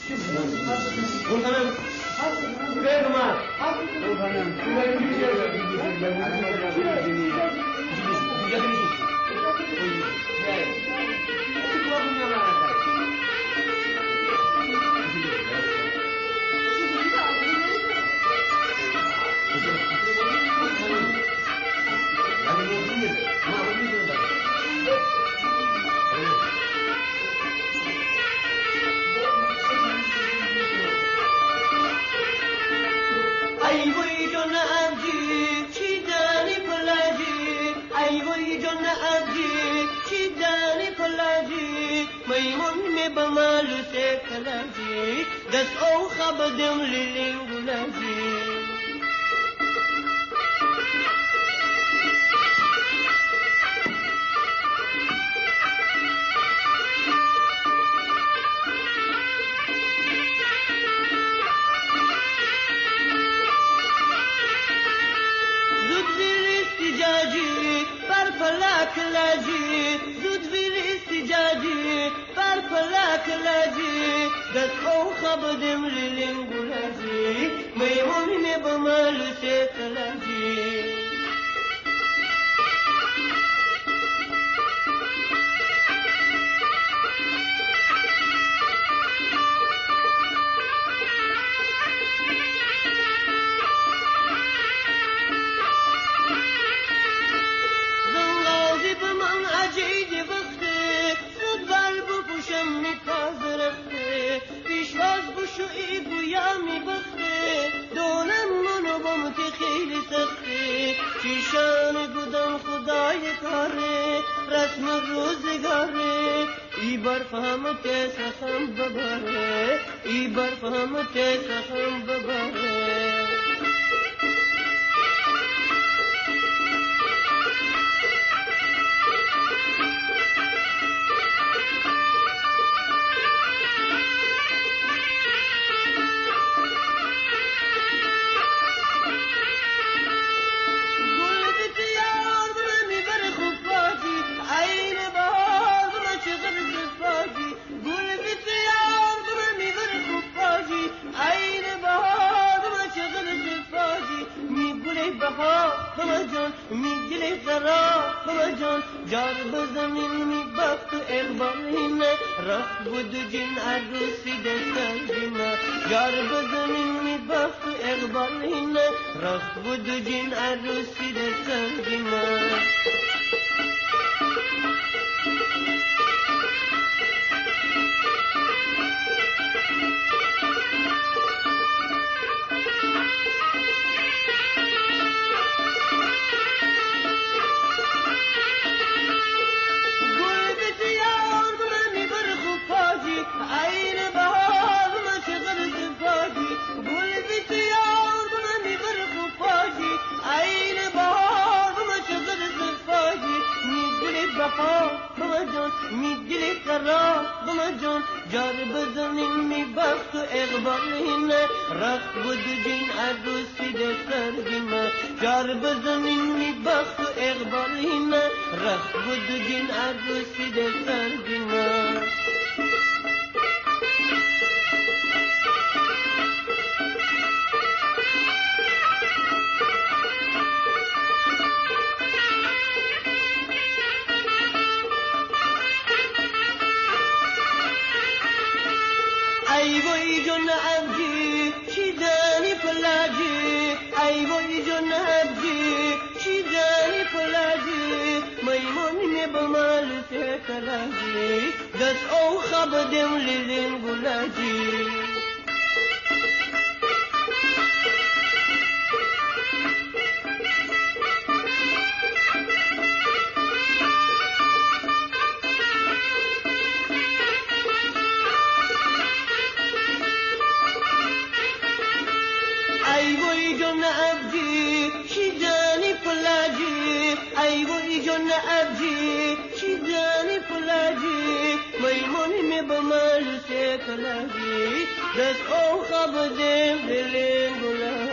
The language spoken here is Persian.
Volkan'ım. Buraya numara. Volkan'ım. Buraya bir şey میمون می بمال سے کلاجی دس او خبدم للنگلاجی زود ویل استجاجی بر فلاک لاجی زود ویل استجاجی بر فلاک لاجی دست او خبدم للنگلاجی میمون می بمال سے کلاجی پیشواز بشو ای گویامی بخته دونم منو بمت خیلی سخته چیشان گودم خدای کاره رسم روزگاره ای برفهم تسخم بباره ای برفهم تسخم بباره میگلی زرا جان جار بزمین می بخت اقبالین رخ بود جن عروسی دستگین جار بزمین می بخت اقبالین رخ بود جن عروسی دستگین میگلی قرار بمجان جار بزنین می بخت و اقبالین رخ بود جین عروسی دستگین جار بزنین می بخت و اقبالین رخ بود جین عروسی دستگین ای وای جون ابجی چی دانی پلاجی ای وای جون ابجی چی دانی پلاجی میمون می بمال سے کلاجی دست او خبدم للنگلاجی ای وای جون ابجی چی دانی پلاجی ای وای جون ابجی چی دانی پلاجی میمون می بمال سے کلاجی دست او خبدم للنگلاجی